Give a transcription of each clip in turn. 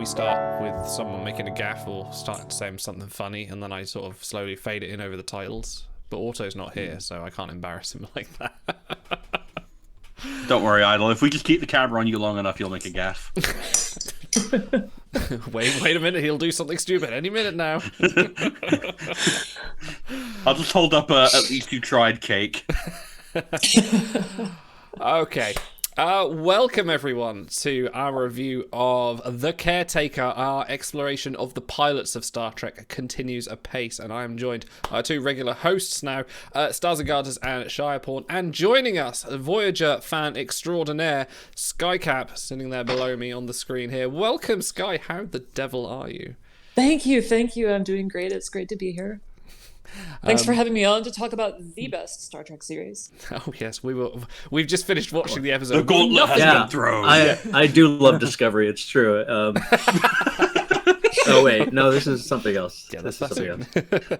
start with someone making a gaffe or start saying something funny, and then I sort of slowly fade it in over the titles. But Auto's not here, so I can't embarrass him like that. Don't worry, Idol. If we just keep the camera on you long enough, you'll make a gaffe. Wait a minute, he'll do something stupid any minute now. I'll just hold up at least you tried cake. Okay. Welcome everyone to our review of The Caretaker. Our exploration of the pilots of Star Trek continues apace, and I am joined by two regular hosts now, Stars and Garters and Shireporn, and joining us, Voyager fan extraordinaire, Skycap, sitting there below me on the screen here. Welcome, Sky. How the devil are you? Thank you. I'm doing great. It's great to be here. Thanks for having me on to talk about the best Star Trek series. Oh yes, we've just finished watching the episode. The gauntlet has been thrown. I do love Discovery. It's true. Oh wait, no, this is something else. Yeah, this that's is something else.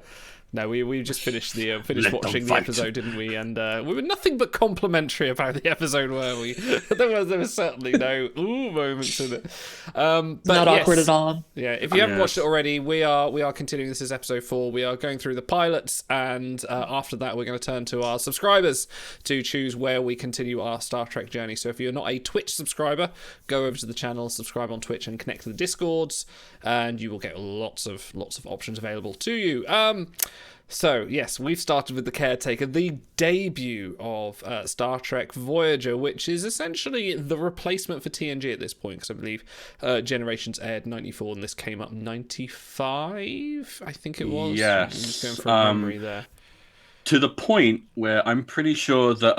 No, we just finished watching the episode, didn't we? And we were nothing but complimentary about the episode, were we? there was certainly no moments in it. But not awkward at all. Yeah, if you haven't watched it already, we are continuing. This is episode 4. We are going through the pilots, and after that, we're going to turn to our subscribers to choose where we continue our Star Trek journey. So if you're not a Twitch subscriber, go over to the channel, subscribe on Twitch, and connect to the Discords, and you will get lots of options available to you. So, yes, we've started with The Caretaker, the debut of Star Trek Voyager, which is essentially the replacement for TNG at this point, because I believe Generations aired 94 and this came up 95, I think it was. Yes. I'm just going from memory there. To the point where I'm pretty sure that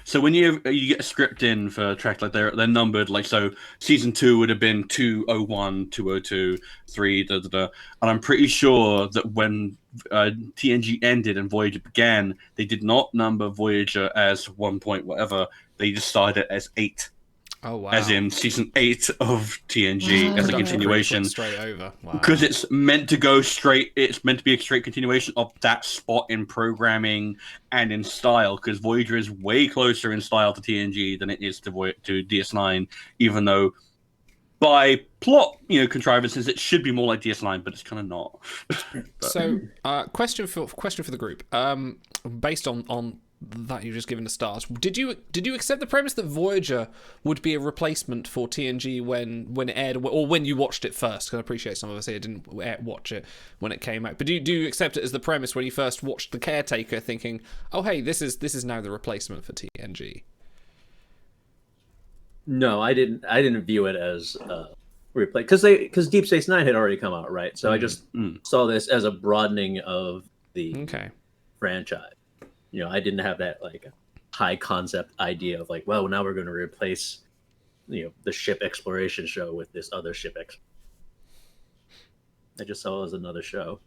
so when you get a script in for Trek, like they're numbered, like, so season 2 would have been 201, 202, 3, da da da, and I'm pretty sure that when TNG ended and Voyager began, they did not number Voyager as 1 point whatever. They just started as 8. Oh wow! As in season 8 of TNG as a continuation, straight over. Wow. Because it's meant to go straight. It's meant to be a straight continuation of that spot in programming and in style. Because Voyager is way closer in style to TNG than it is to DS9, even though by plot, contrivances, it should be more like DS9, but it's kind of not. So, question for the group. Based on that you've just given the stars, did you accept the premise that Voyager would be a replacement for TNG when it aired, or when you watched it first? Because I appreciate some of us here didn't watch it when it came out, but do you accept it as the premise when you first watched The Caretaker, thinking, oh hey, this is now the replacement for TNG? No, I didn't view it as replay because Deep Space Nine had already come out, right? So I just saw this as a broadening of the franchise. I didn't have that like high concept idea of like, well, now we're going to replace, the ship exploration show with this other ship I just saw it as another show.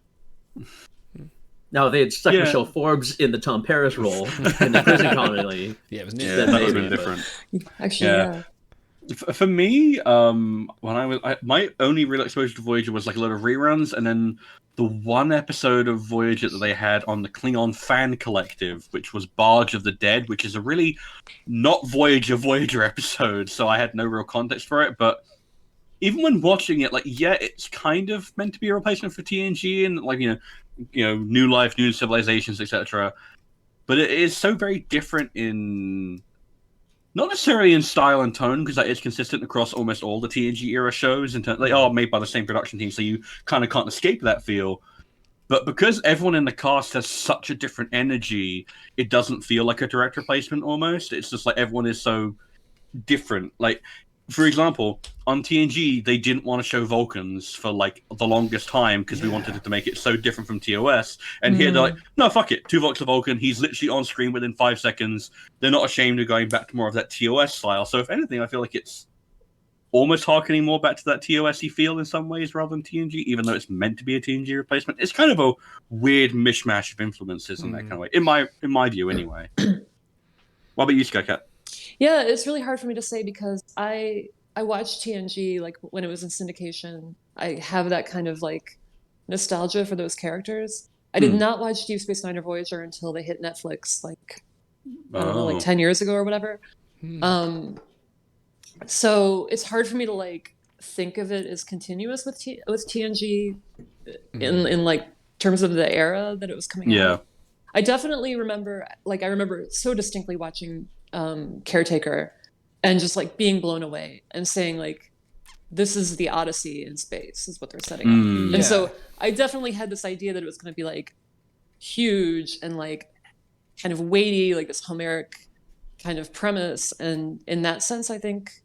Now, if they had stuck Michelle Forbes in the Tom Paris role in the prison comedy, it was that would have been different. Actually, yeah. For me, my only real exposure to Voyager was like a lot of reruns, and then the one episode of Voyager that they had on the Klingon Fan Collective, which was Barge of the Dead, which is a really not Voyager episode, so I had no real context for it. But even when watching it, it's kind of meant to be a replacement for TNG, and new life, new civilizations, etc. But it is so very different in, not necessarily in style and tone, because that is consistent across almost all the TNG era shows. They are made by the same production team, so you kind of can't escape that feel. But because everyone in the cast has such a different energy, it doesn't feel like a direct replacement almost. It's just like everyone is so different. Like, for example, on TNG, they didn't want to show Vulcans for like the longest time because we wanted it to make it so different from TOS. And here they're like, no, fuck it. Tuvok's a Vulcan. He's literally on screen within 5 seconds. They're not ashamed of going back to more of that TOS style. So if anything, I feel like it's almost harkening more back to that TOS-y feel in some ways rather than TNG, even though it's meant to be a TNG replacement. It's kind of a weird mishmash of influences in that kind of way, in my view anyway. What about you, Skycat? Yeah, it's really hard for me to say because I watched TNG like when it was in syndication. I have that kind of like nostalgia for those characters. I did not watch Deep Space Nine or Voyager until they hit Netflix, like I don't know, like 10 years ago or whatever. So it's hard for me to like think of it as continuous with TNG in like terms of the era that it was coming out. I definitely remember, like, I remember so distinctly watching Caretaker and just like being blown away and saying like, this is the Odyssey in space is what they're setting up. And so I definitely had this idea that it was going to be like huge and like kind of weighty, like this Homeric kind of premise. And in that sense, I think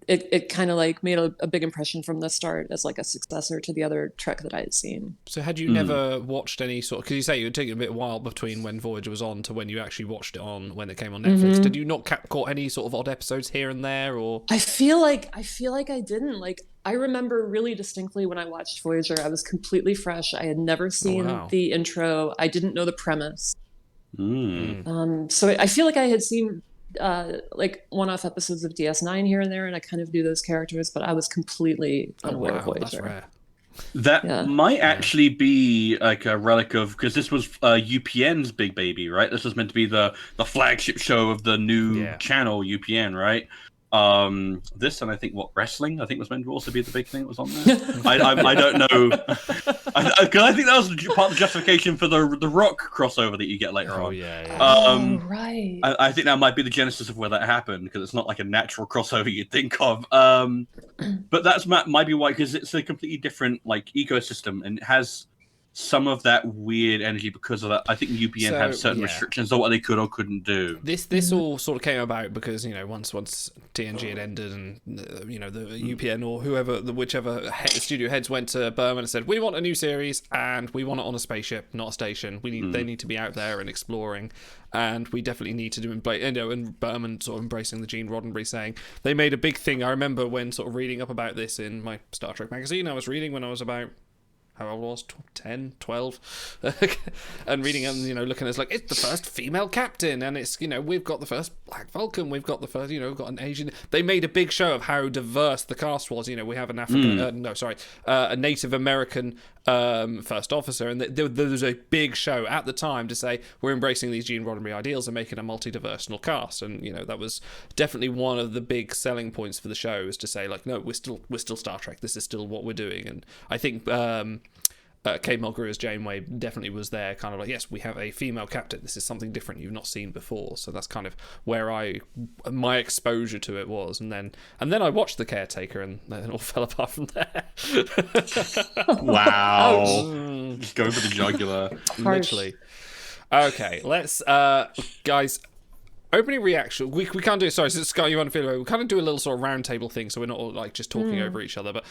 it kind of like made a big impression from the start as like a successor to the other Trek that I had seen. So had you never watched any sort of, because you say it would take a bit while between when Voyager was on to when you actually watched it on when it came on Netflix. Did you not caught any sort of odd episodes here and there, or? I feel like I didn't. Like, I remember really distinctly when I watched Voyager, I was completely fresh. I had never seen the intro. I didn't know the premise. So I feel like I had seen like one-off episodes of DS9 here and there, and I kind of knew those characters, but I was completely unaware of Voyager. That's rare. That might actually be like a relic of, because this was UPN's big baby, right? This was meant to be the flagship show of the new channel, UPN, right? This, and I think wrestling, I think was meant to also be the big thing that was on there. I don't know, because I think that was part of the justification for the Rock crossover that you get later on. Right. I think that might be the genesis of where that happened, because it's not like a natural crossover you'd think of. But that's might be why, because it's a completely different like ecosystem, and it has some of that weird energy because of that. I think UPN had certain restrictions on what they could or couldn't do. This all sort of came about because, you know, once TNG had ended, and you know, the UPN or whichever studio heads went to Berman and said, we want a new series and we want it on a spaceship, not a station. They need to be out there and exploring, and we definitely need to do, you know, and Berman sort of embracing the Gene Roddenberry, saying they made a big thing. I remember when sort of reading up about this in my Star Trek magazine I was reading when I was about, how old I was, 10, 12, and reading and, you know, looking at it, like, it's the first female captain, and it's, you know, we've got the first Black Vulcan, we've got the first, you know, we've got an Asian. They made a big show of how diverse the cast was. You know, we have an African, a Native American first officer, and there was a big show at the time to say we're embracing these Gene Roddenberry ideals and making a multi-diversional cast, and, you know, that was definitely one of the big selling points for the show, is to say, like, no, we're still Star Trek. This is still what we're doing. And I think Kate Mulgrew as Janeway definitely was there, kind of like, yes, we have a female captain. This is something different you've not seen before. So that's kind of where my exposure to it was, and then I watched The Caretaker, and then it all fell apart from there. Wow, just go for the jugular, literally. Okay, let's guys. Opening reaction. We can't do it. Sorry, Scott, you want to feel it? We kind of do a little sort of round table thing, so we're not all like just talking over each other. But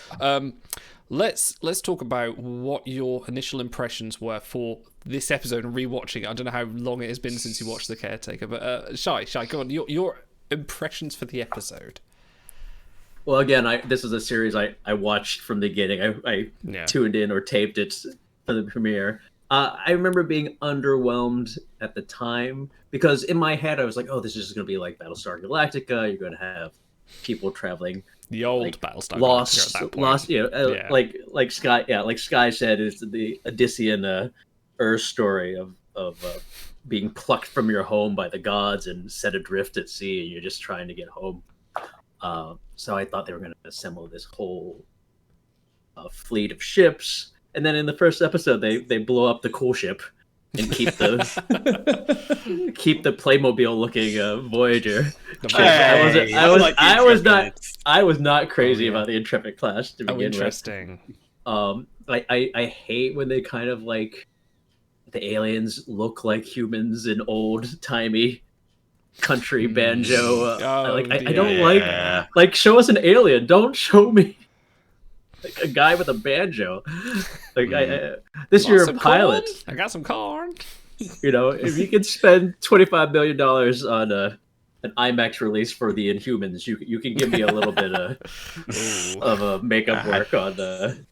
let's talk about what your initial impressions were for this episode and rewatching it. I don't know how long it has been since you watched The Caretaker, but Shai, go on. Your impressions for the episode. Well, again, this is a series I watched from the beginning. I tuned in or taped it for the premiere. I remember being underwhelmed at the time, because in my head I was like, "Oh, this is just going to be like Battlestar Galactica. You're going to have people traveling the old like, Battlestar Galactica at that point. Lost, you know, like Sky, like Sky said, is the Odyssean Earth story of being plucked from your home by the gods and set adrift at sea, and you're just trying to get home." So I thought they were going to assemble this whole fleet of ships. And then in the first episode, they blow up the cool ship and keep the Playmobil looking Voyager. I was not crazy about the Intrepid class to begin interesting. With. I hate when they kind of like the aliens look like humans in old timey country banjo. I don't like show us an alien. Don't show me like a guy with a banjo. Like this year a pilot. Corn? I got some corn. You know, if you could spend $25 million on an IMAX release for the Inhumans, you can give me a little bit of makeup work on the.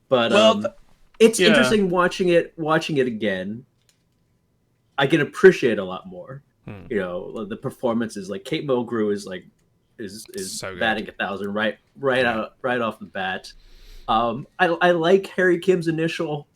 But it's interesting watching it again. I can appreciate a lot I you know, the performances. Like Kate Mulgrew is so batting 1,000 right off the bat. I like Harry Kim's initial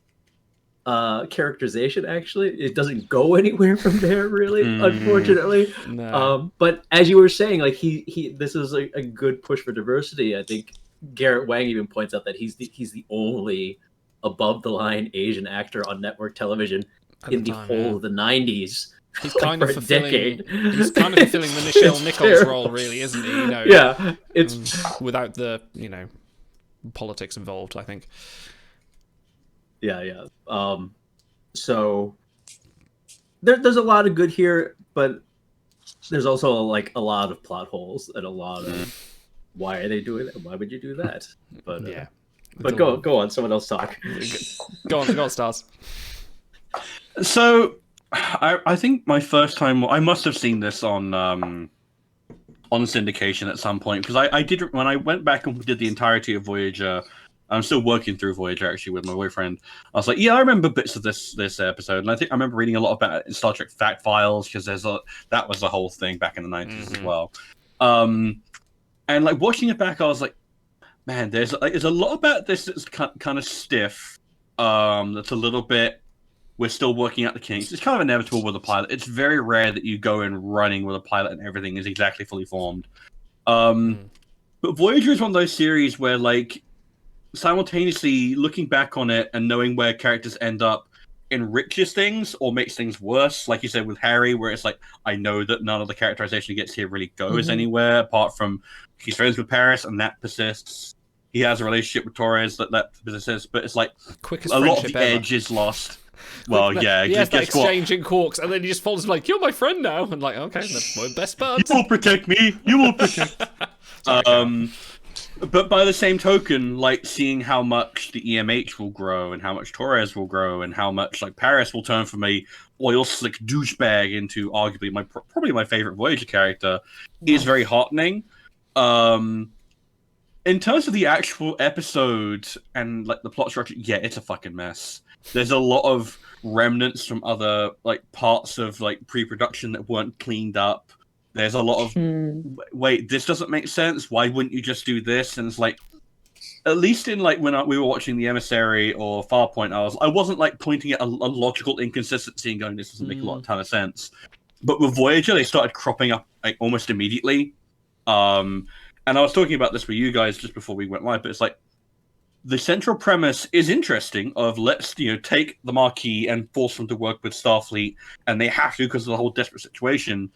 characterization. Actually, it doesn't go anywhere from there, really, unfortunately. No. But as you were saying, like he this is a good push for diversity. I think Garrett Wang even points out that he's the only above the line Asian actor on network television in the whole of the 90s. He's like, kind of fulfilling. He's kind of fulfilling the Nichelle Nichols role, really, isn't he? You know. Yeah, it's without the politics involved, I think. Yeah. So there's a lot of good here, but there's also like a lot of plot holes and a lot of why are they doing that? Why would you do that? But yeah. But go on. Someone else talk. Go on, Stars. So, I think my first time I must have seen this on syndication at some point because I did when I went back and did the entirety of Voyager. I'm still working through Voyager actually with my boyfriend. I was like, yeah, I remember bits of this episode, and I think I remember reading a lot about it in Star Trek Fact Files because that was the whole thing back in the 90s as well. And like watching it back, I was like, man, there's a lot about this that's kind of stiff. That's a little bit. We're still working out the kinks. It's kind of inevitable with a pilot. It's very rare that you go in running with a pilot and everything is exactly fully formed. But Voyager is one of those series where, like, simultaneously looking back on it and knowing where characters end up enriches things or makes things worse. Like you said with Harry, where it's like, I know that none of the characterization he gets here really goes anywhere apart from he's friends with Paris and that persists. He has a relationship with Torres that persists, but it's like quickest a lot of the ever. edge is lost. Well, yeah, he has that exchange what? in Quarks, and then he just follows him like, "You're my friend now," and like, okay, we're best buds. You will protect me. You will protect. But by the same token, like seeing how much the EMH will grow and how much Torres will grow and how much like Paris will turn from a oil slick douchebag into arguably probably my favorite Voyager character is very heartening. In terms of the actual episode and like the plot structure, yeah, it's a fucking mess. There's a lot of remnants from other like parts of like pre-production that weren't cleaned up. There's a lot of wait, this doesn't make sense. Why wouldn't you just do this? And it's like, at least in like when we were watching The Emissary or Farpoint, I wasn't like pointing at a logical inconsistency and going, this doesn't make a ton of sense. But with Voyager, they started cropping up like almost immediately. And I was talking about this with you guys just before we went live, but it's like the central premise is interesting of let's take the Marquis and force them to work with Starfleet, and they have to because of the whole desperate situation.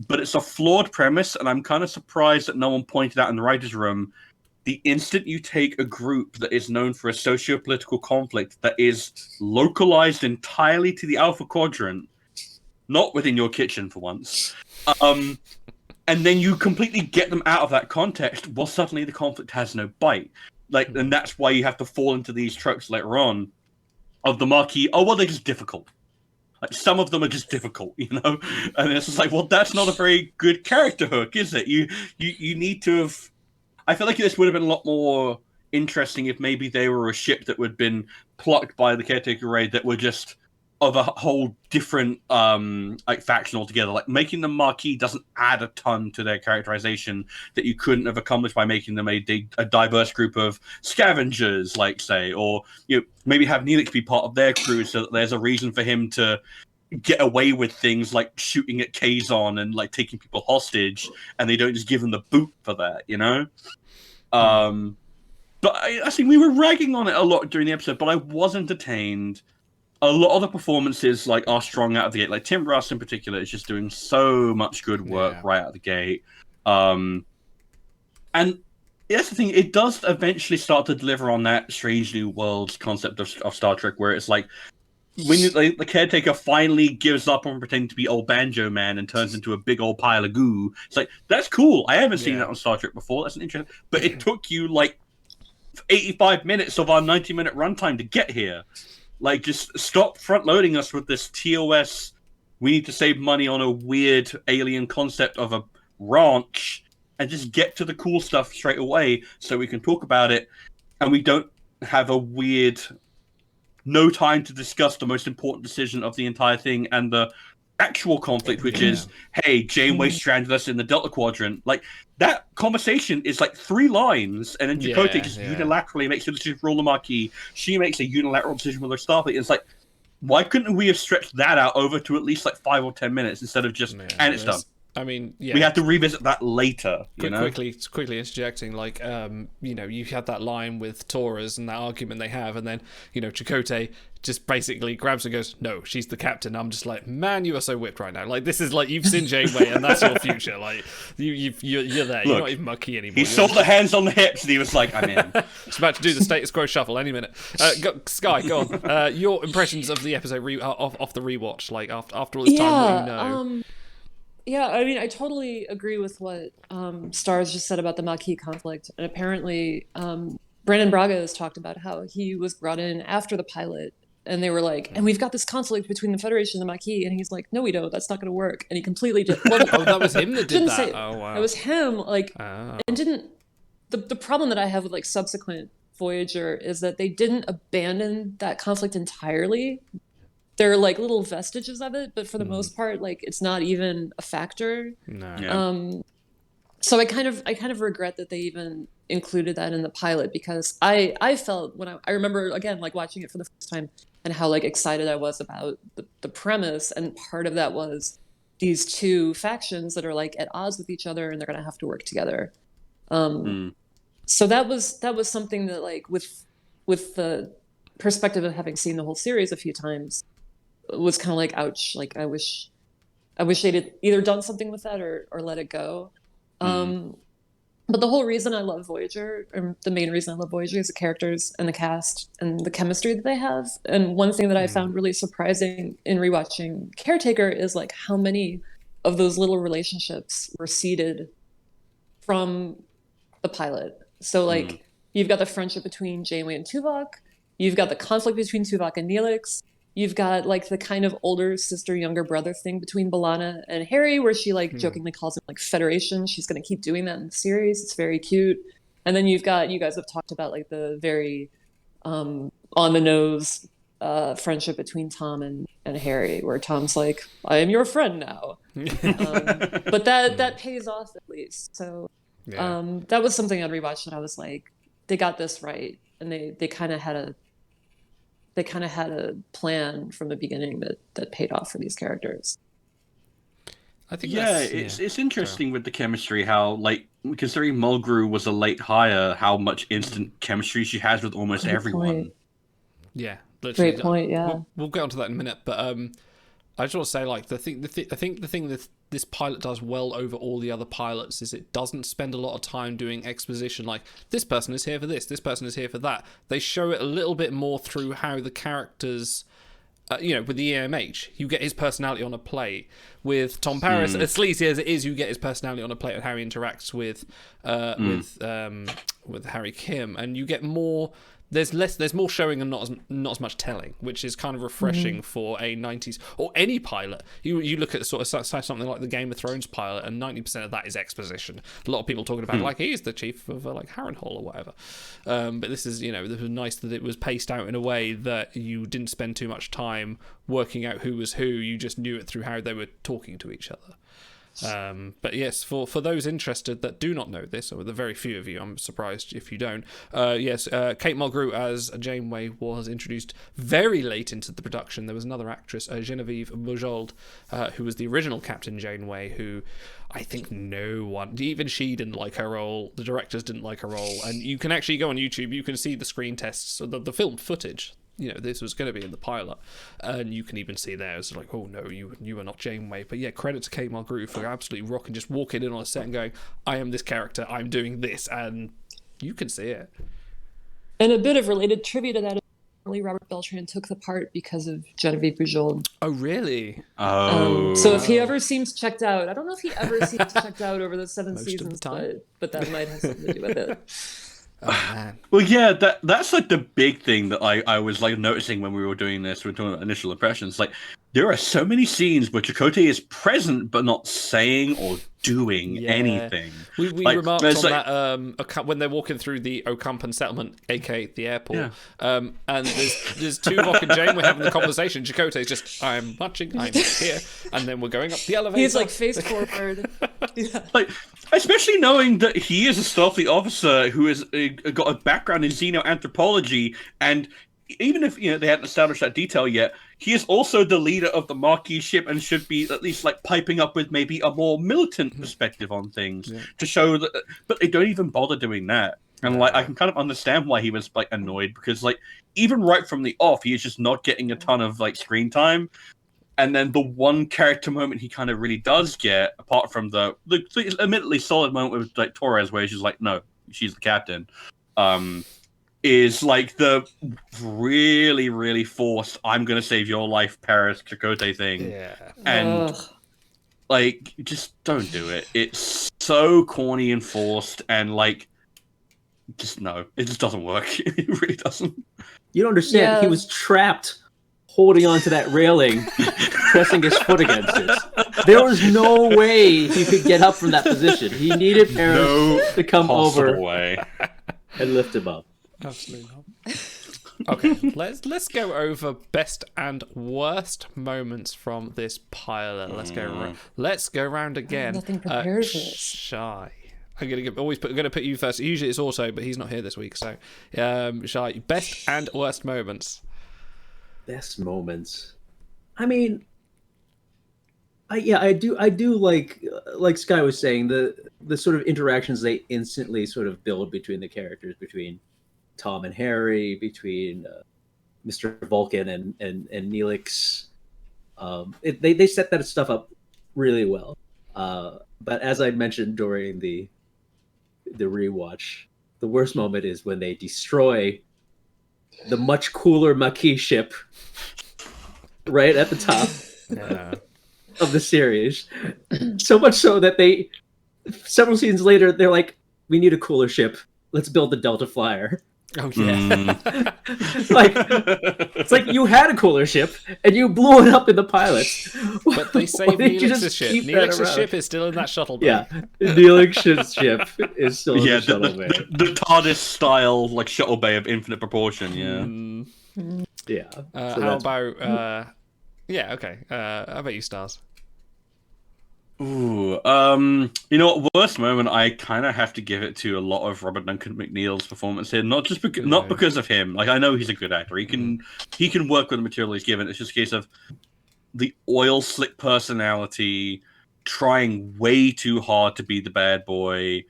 But it's a flawed premise, and I'm kind of surprised that no one pointed out in the writer's room the instant you take a group that is known for a socio-political conflict that is localized entirely to the Alpha Quadrant, not within your kitchen for once, and then you completely get them out of that context, well, suddenly the conflict has no bite. Like, and that's why you have to fall into these tropes later on of the Marquis. Oh, well, they're just difficult. Like, some of them are just difficult, And it's just like, well, that's not a very good character hook, is it? You need to have... I feel like this would have been a lot more interesting if maybe they were a ship that would have been plucked by the Caretaker raid that were just of a whole different like faction altogether. Like making them Marquis doesn't add a ton to their characterization that you couldn't have accomplished by making them a diverse group of scavengers, like say, or maybe have Neelix be part of their crew so that there's a reason for him to get away with things like shooting at Kazon and like taking people hostage, and they don't just give him the boot for that, But I think we were ragging on it a lot during the episode, but I was entertained. A lot of the performances are strong out of the gate. Like Tim Russ in particular is just doing so much good work right out of the gate. And that's the thing, it does eventually start to deliver on that Strange New Worlds concept of Star Trek, where it's like when the Caretaker finally gives up on pretending to be old Banjo Man and turns into a big old pile of goo. It's like, that's cool. I haven't seen that on Star Trek before. That's an interesting... But it took you 85 minutes of our 90-minute runtime to get here. Like, just stop front-loading us with this TOS, we need to save money on a weird alien concept of a ranch, and just get to the cool stuff straight away so we can talk about it, and we don't have a weird no time to discuss the most important decision of the entire thing and the actual conflict, which is, hey, Janeway stranded us in the Delta Quadrant. Like, that conversation is like 3 lines, and then Chakotay just unilaterally makes a decision for all the Maquis. She makes a unilateral decision with her Starfleet. It's like, why couldn't we have stretched that out over to at least like 5 or 10 minutes instead of just, and it's done? I mean, yeah. We have to revisit that later. Quickly interjecting, like, you know, you had that line with Torres and that argument they have, and then, you know, Chakotay just basically grabs and goes, "No, she's the captain." I'm just like, man, you are so whipped right now. Like, this is like, you've seen Janeway, and that's your future. Like, you're there. Look, you're not even Maquis anymore. He saw the hands on the hips, and he was like, "I'm in." It's about to do the status quo shuffle any minute. Sky, go on. Your impressions of the episode off the rewatch, like after all this time, what you know. Yeah, I mean, I totally agree with what Stars just said about the Maquis conflict. And apparently, Brandon Braga has talked about how he was brought in after the pilot. And they were like, and we've got this conflict between the Federation and the Maquis. And he's like, no, we don't. That's not going to work. And he completely did. Well, oh, that was him that did that? Oh, wow. It was him. Like, and didn't... The problem that I have with, like, subsequent Voyager is that they didn't abandon that conflict entirely. There are like little vestiges of it, but for the most part, like, it's not even a factor. No. Yeah. So I kind of regret that they even included that in the pilot, because I felt when I remember again, like, watching it for the first time and how, like, excited I was about the premise, and part of that was these 2 factions that are, like, at odds with each other and they're gonna have to work together. So that was something that, like, with the perspective of having seen the whole series a few times, was kind of like, ouch, like, I wish they'd either done something with that or let it go. But the whole reason I love Voyager, or the main reason I love Voyager, is the characters and the cast and the chemistry that they have. And one thing that I found really surprising in rewatching Caretaker is, like, how many of those little relationships were seeded from the pilot. So, like, you've got the friendship between Janeway and Tuvok, you've got the conflict between Tuvok and Neelix, you've got, like, the kind of older sister, younger brother thing between B'Elanna and Harry, where she, like, jokingly calls him, like, Federation. She's going to keep doing that in the series. It's very cute. And then you guys have talked about, like, the very on the nose friendship between Tom and Harry, where Tom's like, I am your friend now. But that pays off, at least. So that was something I'd rewatched that I was like, they got this right. And they kind of had a plan from the beginning that paid off for these characters. I think it's interesting with the chemistry, how, like, considering Mulgrew was a late hire, how much instant chemistry she has with almost everyone. Point. Yeah, literally. Great point. Yeah, we'll get onto that in a minute, but I just want to say, like, I think the thing that this pilot does well over all the other pilots is it doesn't spend a lot of time doing exposition, like, this person is here for this person is here for that. They show it a little bit more through how the characters, you know, with the EMH, you get his personality on a plate. With Tom Paris, as sleazy as it is, you get his personality on a plate and how he interacts with Harry Kim, and you get more. There's more showing and not as much telling, which is kind of refreshing for a 90s or any pilot. You look at sort of something like the Game of Thrones pilot, and 90% of that is exposition. A lot of people talking about like, he's the chief of like Harrenhal or whatever. But this is, you know, this was nice that it was paced out in a way that you didn't spend too much time working out who was who. You just knew it through how they were talking to each other. But yes, for those interested that do not know this, or the very few of you, I'm surprised if you don't, Kate Mulgrew as Janeway was introduced very late into the production. There was another actress, Genevieve Bujold, who was the original Captain Janeway, who I think no one, even she didn't like her role, the directors didn't like her role, and you can actually go on YouTube, you can see the screen tests, the filmed footage. You know, this was going to be in the pilot, and you can even see there, it's like, oh no, you are not Janeway. But yeah, credit to Kate Mulgrew for absolutely rocking, just walking in on a set and going, I am this character, I'm doing this, and you can see it. And a bit of related trivia to that is Robert Beltran took the part because of Genevieve Bujold. Oh, really? Oh. So if he ever seems checked out, I don't know if he ever seems checked out over the 7 seasons, but that might have something to do with it. Oh, man. Well, yeah, that's like the big thing that I was like noticing when we were doing this. We were talking about initial impressions. Like, there are so many scenes where Chakotay is present but not saying or doing anything. We Like, remarked it's on like- that when they're walking through the Okampan settlement, aka the airport, and there's Tuvok and Jane. We're having the conversation. Chakotay's just, I'm watching, I'm here, and then we're going up the elevator. He's like face forward. Yeah. Like, especially knowing that he is a Starfleet officer who has got a background in xenoanthropology, and even if they hadn't established that detail yet, he is also the leader of the Marquis ship and should be at least like piping up with maybe a more militant perspective on things to show that. But they don't even bother doing that, and like I can kind of understand why he was like annoyed, because like even right from the off, he is just not getting a ton of like screen time. And then the one character moment he kind of really does get, apart from the admittedly solid moment with like Torres, where she's like, "No, she's the captain," is like the really, really forced "I'm gonna save your life, Paris Chakotay" thing. Yeah. And like, just don't do it. It's so corny and forced, and like, just no, it just doesn't work. It really doesn't. You don't understand. Yeah. He was trapped, holding onto that railing, pressing his foot against it. There was no way he could get up from that position. He needed Paris to come over way. and lift him up. Absolutely not. Okay, let's go over best and worst moments from this pilot. Let's go round again. Nothing prepared for this. Shy. I'm gonna put you first. Usually it's Auto, but he's not here this week. So, Shy, best and worst moments. Best moments. I mean, I do like Sky was saying, the sort of interactions they instantly sort of build between the characters, between Tom and Harry, between Mr. Vulcan and Neelix. They set that stuff up really well. But as I mentioned during the rewatch, the worst moment is when they destroy the much cooler Maquis ship right at the top of the series. So much so that several scenes later, they're like, "We need a cooler ship. Let's build the Delta Flyer." Oh yeah. It's like you had a cooler ship and you blew it up in the pilot. But they saved Neelix's ship. Neelix's ship is still in that shuttle bay. Yeah, Neelix's ship is still in the shuttle bay. The TARDIS style like shuttle bay of infinite proportion. Yeah. How about? Yeah. Okay. How about you, Stars? Ooh, you know what? Worst moment, I kind of have to give it to a lot of Robert Duncan McNeil's performance here. Not because of him. Like, I know he's a good actor. He can work with the material he's given. It's just a case of the oil slick personality, trying way too hard to be the bad boy,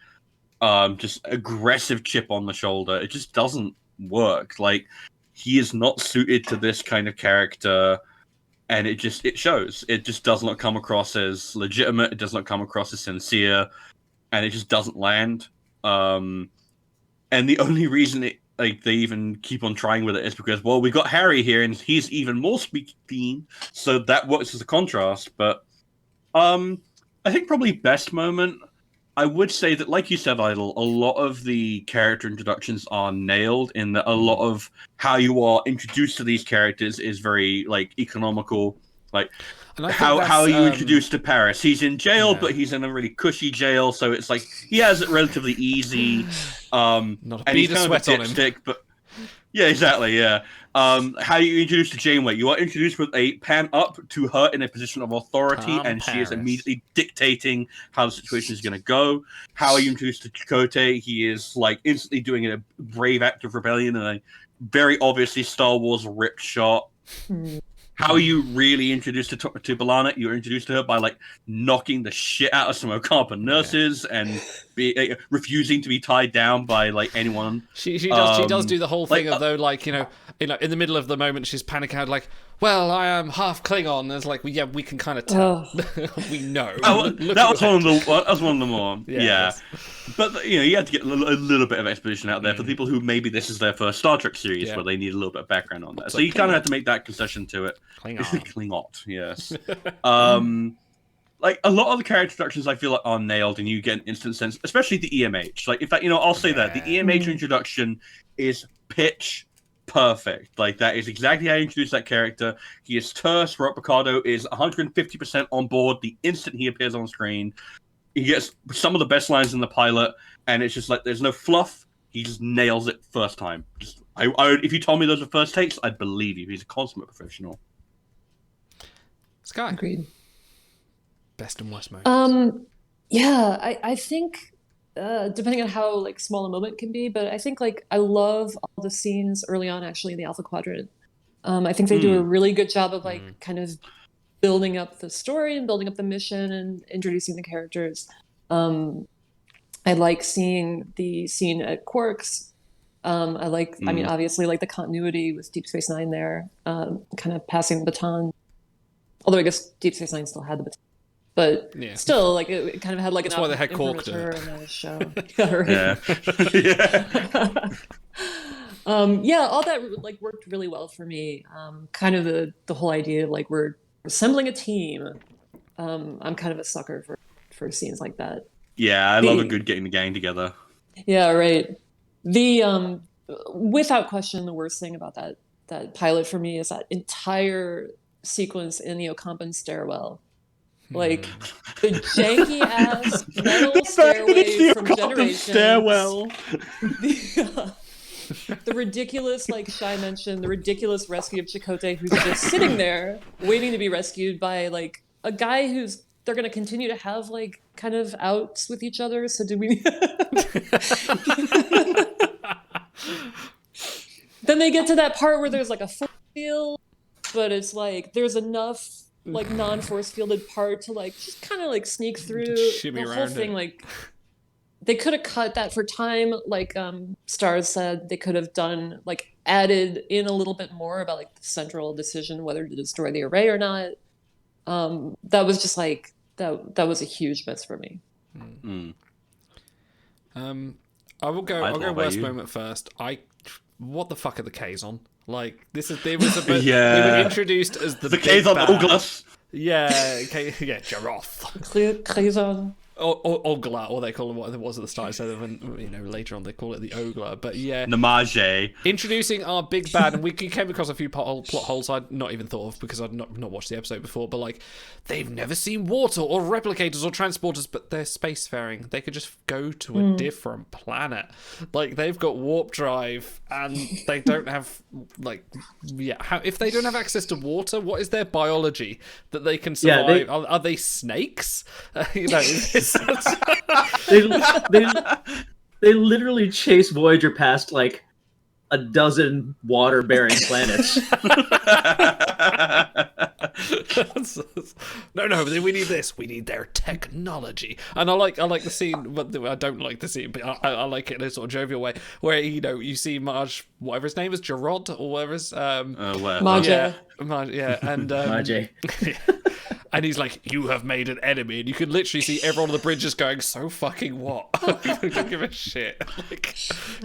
just aggressive chip on the shoulder. It just doesn't work. Like, he is not suited to this kind of character. And it shows. It just does not come across as legitimate. It does not come across as sincere, and it just doesn't land. And the only reason they even keep on trying with it is because, well, we got Harry here, and he's even more speaking, so that works as a contrast. But I think probably best moment, I would say that, like you said, Idle, a lot of the character introductions are nailed in that a lot of how you are introduced to these characters is very, like, economical. Like, how are you introduced to Paris? He's in jail, but he's in a really cushy jail, so it's like, he has it relatively easy. Not a bead of sweat on him. But yeah, exactly, yeah. How are you introduced to Janeway? You are introduced with a pan up to her in a position of authority, and she is immediately dictating how the situation is going to go. How are you introduced to Chakotay? He is like instantly doing a brave act of rebellion and a very obviously Star Wars ripped shot. How are you really introduced to B'Elanna? You're introduced to her by like knocking the shit out of some Okampan nurses and refusing to be tied down by like anyone. She does do the whole thing of though, like, in the middle of the moment she's panicking out, like, well, I am half Klingon. And it's like, well, yeah, we can kind of tell. We know. That was one of the more. Yeah. But you had to get a little bit of exposition out there for people who maybe this is their first Star Trek series where they need a little bit of background on that. So you kind of have to make that concession to it. Klingon, yes. Like a lot of the character introductions, I feel like are nailed, and you get an instant sense, especially the EMH. Like, in fact, I'll say that the EMH introduction is pitch perfect. Like, that is exactly how you introduce that character. He is terse. Robert Picardo is 150% on board the instant he appears on screen. he gets some of the best lines in the pilot, and it's just like there's no fluff. He just nails it first time. If you told me those are first takes, I'd believe you. He's a consummate professional. Sky. Agreed. Best and worst moments. Yeah, I think depending on how like small a moment can be, but I think like I love all the scenes early on actually in the Alpha Quadrant. I think they do a really good job of like kind of building up the story and building up the mission and introducing the characters. I like seeing the scene at Quark's. I mean, obviously, like the continuity with Deep Space Nine there, kind of passing the baton. Although I guess Deep Space Nine still had the baton, but still, like it kind of had like That's why they had Quark to in the show. Yeah, right. All that like worked really well for me. Kind of the whole idea of like we're assembling a team. I'm kind of a sucker for scenes like that. Yeah, I love a good getting the gang together. Yeah, right. The without question, the worst thing about that pilot for me is that entire sequence in the Ocampan stairwell. Like the janky ass metal stairway from Generations. Stairwell. The ridiculous, like Shai mentioned, the ridiculous rescue of Chakotay, who's just sitting there waiting to be rescued by like a guy who's they're going to continue to have like kind of outs with each other. So do we? Then they get to that part where there's like a force field, but it's like there's enough like non-force fielded part to like just kind of like sneak through the whole thing. Like they could have cut that for time. Like Stars said, they could have done like added in a little bit more about like the central decision whether to destroy the array or not. That was just like that was a huge miss for me. I'll go worst moment first. What the fuck are the K's on? Like they were introduced as the K's on Oglas. Yeah, Jaroth. Kazon. Ogla, or they call it what it was at the start, instead of later on they call it the Ogla. But yeah, Namaje. Introducing our big bad, and we came across a few plot holes I'd not even thought of because I'd not watched the episode before. But like, they've never seen water or replicators or transporters, but they're spacefaring. They could just go to a different planet. Like they've got warp drive, and they don't have if they don't have access to water, what is their biology that they can survive? Are they snakes? They literally chase Voyager past like a dozen water-bearing planets. No, we need this. We need their technology. And I like the scene, but I don't like the scene, but I like it in a sort of jovial way, where you see Marge, whatever his name is, Gerard or whatever his Marge. Yeah, and Marge. And he's like, "You have made an enemy," and you can literally see everyone on the bridge just going, "So fucking what?" I don't give a shit. Like,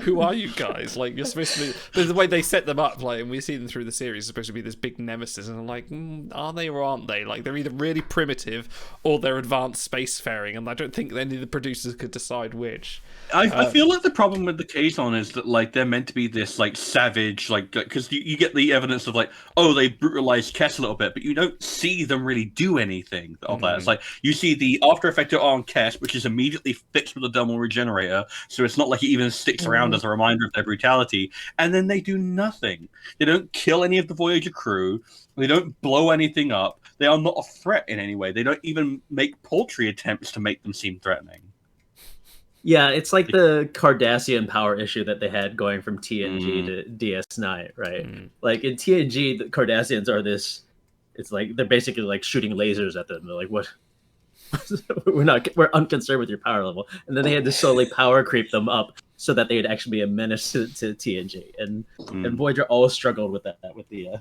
who are you guys? Like, you're supposed to be. The way they set them up, like, and we see them through the series, is supposed to be this big nemesis, and I'm like, are they or aren't they? Like, they're either really primitive or they're advanced spacefaring, and I don't think any of the producers could decide which. I feel like the problem with the Kazon is that like they're meant to be this like savage, like because you get the evidence of like, oh, they brutalized Kess a little bit, but you don't see them really do anything of that. It's like you see the after effect on Kess, which is immediately fixed with a thermal regenerator, so it's not like it even sticks around as a reminder of their brutality, and then they do nothing. They don't kill any of the Voyager crew. They don't blow anything up. They are not a threat in any way. They don't even make paltry attempts to make them seem threatening. Yeah, it's like the Cardassian power issue that they had going from TNG to DS9, right? Like in TNG, the Cardassians are this. It's like they're basically like shooting lasers at them. They're like, "What? We're unconcerned with your power level." And then they had to slowly power creep them up so that they'd actually be a menace to TNG. And Voyager always struggled with that with the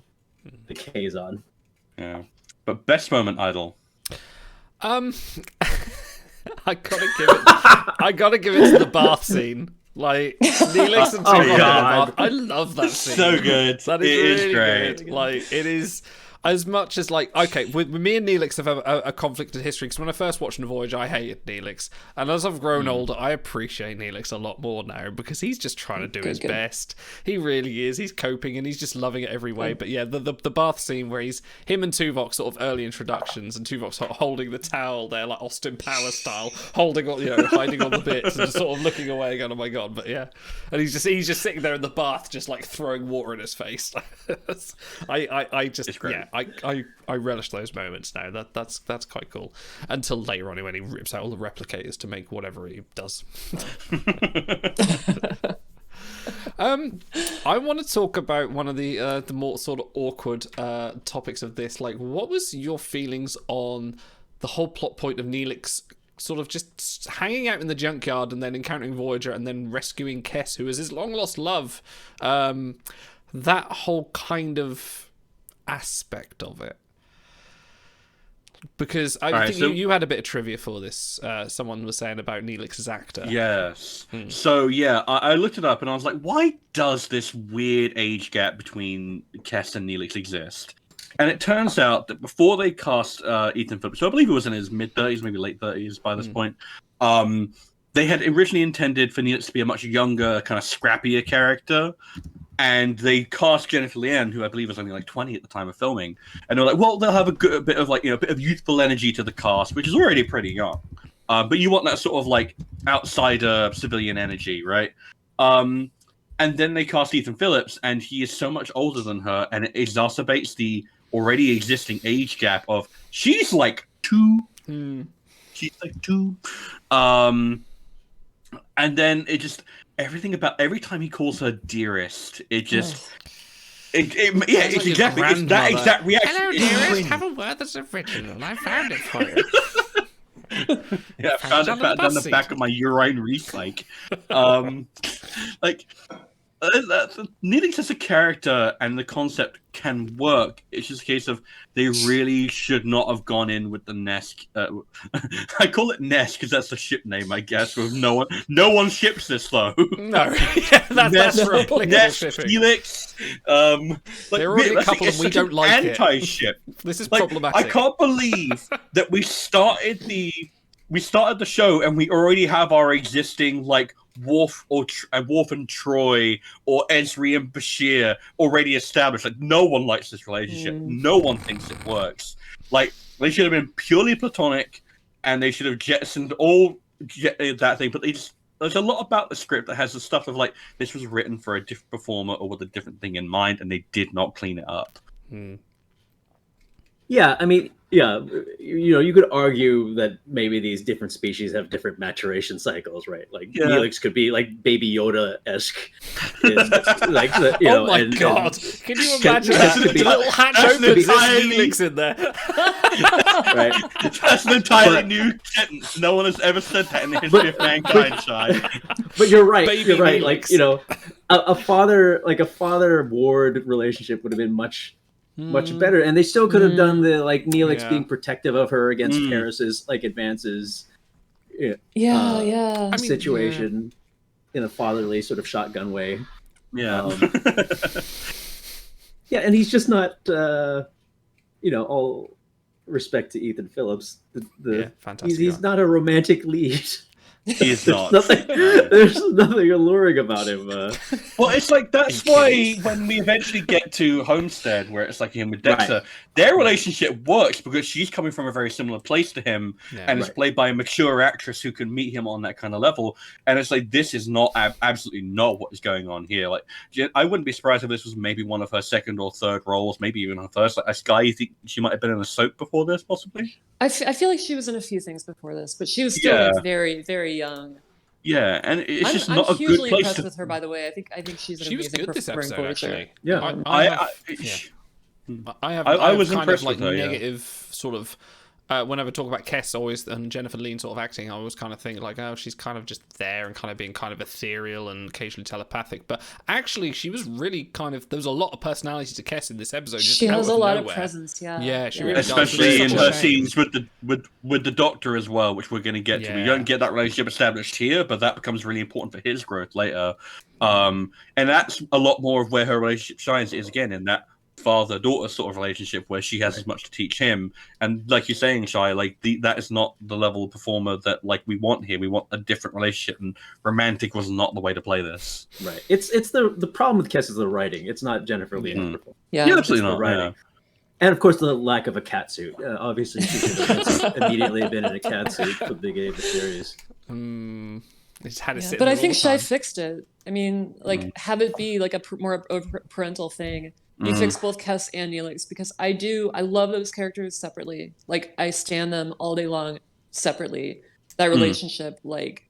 Kazon. Yeah, but best moment, Idol. I gotta give it to the bath scene. Like Neelix and Tyrion. I love that scene. So good. That is really great. Good. Like it is. as much as like, okay, with me and Neelix have a conflicted history, because when I first watched The Voyage, I hated Neelix, and as I've grown older, I appreciate Neelix a lot more now, because he's just trying to do his best. He really is. He's coping, and he's just loving it every way. But yeah, the bath scene where him and Tuvok sort of early introductions, and Tuvok's sort of holding the towel there, like Austin Powers style, holding on, hiding on the bits, and just sort of looking away, going, "Oh my god!" But yeah, and he's just sitting there in the bath, just like throwing water in his face. I just, yeah, I relish those moments now. That's quite cool. Until later on when he rips out all the replicators to make whatever he does. I want to talk about one of the more sort of awkward topics of this. Like, what was your feelings on the whole plot point of Neelix sort of just hanging out in the junkyard and then encountering Voyager and then rescuing Kes, who is his long lost love? That whole kind of aspect of it. Because I think you had a bit of trivia for this. Someone was saying about Neelix's actor. Yes. So, yeah, I looked it up and I was like, why does this weird age gap between Kes and Neelix exist? And it turns out that before they cast Ethan Phillips, so I believe he was in his mid-30s, maybe late 30s by this point, they had originally intended for Neelix to be a much younger, kind of scrappier character. And they cast Jennifer Leanne, who I believe was only like 20 at the time of filming, and they're like, "Well, they'll have a bit of like, a bit of youthful energy to the cast, which is already pretty young, but you want that sort of like outsider civilian energy, right?" And then they cast Ethan Phillips, and he is so much older than her, and it exacerbates the already existing age gap of she's like 2, she's like 2, and then it just. Everything about every time he calls her dearest, it just it's exactly it's that exact reaction. Hello, dearest. Have a word that's original. I found it for you. Yeah, I found it down the back of my urine recycle. Like Neelix as a character and the concept can work. It's just a case of they really should not have gone in with the Nesk. I call it Nesk because that's the ship name, I guess. With no one ships this though. No, yeah, that's for applicable shipping. Neelix, they're already a couple, and we don't like anti-ship. This is like, problematic. I can't believe that we started the show and we already have our existing like. Worf and Troy or Ezri and Bashir already established. Like, no one likes this relationship. No one thinks it works. Like, they should have been purely platonic, and they should have jettisoned all that thing. But there's a lot about the script that has the stuff of like this was written for a different performer or with a different thing in mind, and they did not clean it up. Yeah, I mean, yeah, you could argue that maybe these different species have different maturation cycles, right? Like Neelix could be like Baby Yoda-esque, like oh my god! Can you imagine that little hatch opens, there's Neelix in there? Right, that's an entirely new sentence. No one has ever said that in the history of mankind, Shai. But you're right. Baby you're right. Neelix. Like a father-ward relationship would have been much better, and they still could have done the like Neelix being protective of her against Paris's like advances. Situation in a fatherly sort of shotgun way. Yeah, yeah, and he's just not. All respect to Ethan Phillips, fantastic. He's not a romantic lead. He's not. There's nothing alluring about him. Well, it's like that's why when we eventually get to Homestead, where it's like him with Dexter, their relationship works because she's coming from a very similar place to him, and it's played by a mature actress who can meet him on that kind of level. And it's like this is not absolutely not what is going on here. Like, I wouldn't be surprised if this was maybe one of her second or third roles, maybe even her first. Like, a Sky, you think she might have been in a soap before this, possibly? I feel like she was in a few things before this, but she was still like, very, very young. Yeah, and it's just not a good place. I'm hugely impressed with her, by the way. I think she's an amazing this episode, actually. Yeah, I was impressed with her, negative sort of. Whenever I talk about Kes always and Jennifer Lean sort of acting, I always kind of think like, oh, she's kind of just there and kind of being kind of ethereal and occasionally telepathic. But actually, she was really kind of. There was a lot of personality to Kes in this episode. Just she has a lot of presence. Yeah, she really especially does. in her scenes with the Doctor as well, which we're going to get to. We don't get that relationship established here, but that becomes really important for his growth later. And that's a lot more of where her relationship shines is again in that father-daughter sort of relationship where she has as much to teach him. And like you're saying, Shai, like that is not the level of performer that like we want here. We want a different relationship, and romantic was not the way to play this. Right. It's the problem with Kes is the writing. It's not Jennifer Lee Herbert. Yeah, absolutely not. Writing. Yeah. And of course, the lack of a cat suit. Obviously, she should have immediately been in a cat suit for the beginning of the series. It's had to sit but there I think all the Shai time. fixed it. I mean, like, have it be like more parental thing. You fix both Kes and Neelix, because I love those characters separately. Like, I stand them all day long separately. That relationship, like,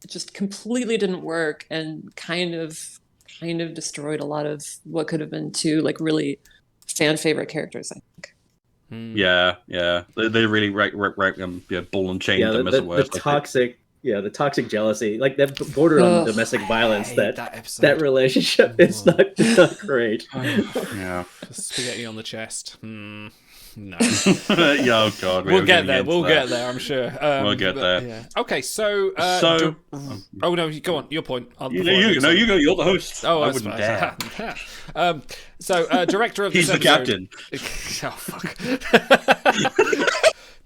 just completely didn't work, and kind of destroyed a lot of what could have been two like really fan favorite characters, I think. Yeah. They really ball and chain them as it were. The toxic jealousy, like that border on domestic violence. That relationship is not great. Yeah, spaghetti on the chest. No. Yeah, oh God. We'll get there. We'll get there. I'm sure. We'll get there. Yeah. Okay. So. Oh no! Go on. Your point. You go. You're the host. Oh, I wouldn't dare. Director of He's this the episode. captain. Oh fuck.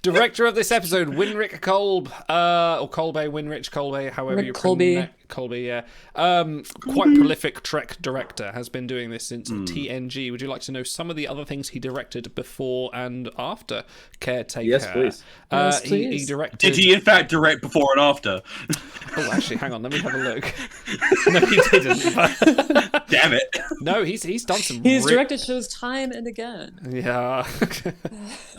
Director of this episode, Winrich Kolb, or Kolbe, Winrich Kolbe, however you pronounce it. Kolbe, yeah. Quite prolific Trek director, has been doing this since TNG. Would you like to know some of the other things he directed before and after Caretaker? Yes, please. Yes, please. He directed... Did he in fact direct before and after? Oh, actually, hang on, let me have a look. No, he didn't. But... Damn it. No, he's done some... He's directed shows time and again. Yeah.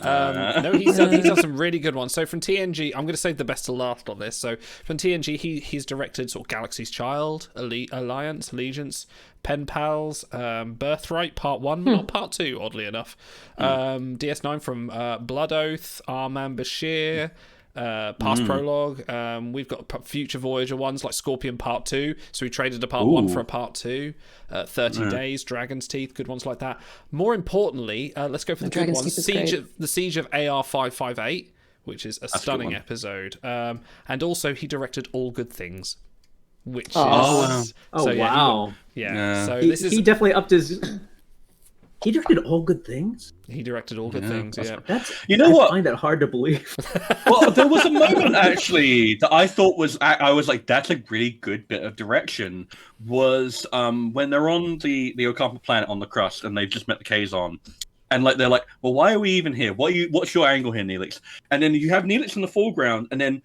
No, he's done some really good ones. So from TNG, I'm going to save the best to last on this. So from TNG, he's directed sort of Galaxy's Child, Alliance, Allegiance, Pen Pals, Birthright Part 1, not Part 2, oddly enough. DS9 from Blood Oath, Arman Bashir, Past Prologue. We've got future Voyager ones like Scorpion Part 2, so we traded a Part 1 for a Part 2. 30 Days, Dragon's Teeth, good ones like that. More importantly, let's go for the good ones. The Siege of AR-558, which is a stunning episode. And also he directed All Good Things, which is... wow. So he definitely upped his... He directed All Good Things? He directed All Good Things, yeah. I find that hard to believe. Well, there was a moment, actually, that I thought I was like, that's a really good bit of direction, was when they're on the Ocampa planet on the crust, and they've just met the Kazon. And like they're like, well, why are we even here? What's your angle here, Neelix? And then you have Neelix in the foreground, and then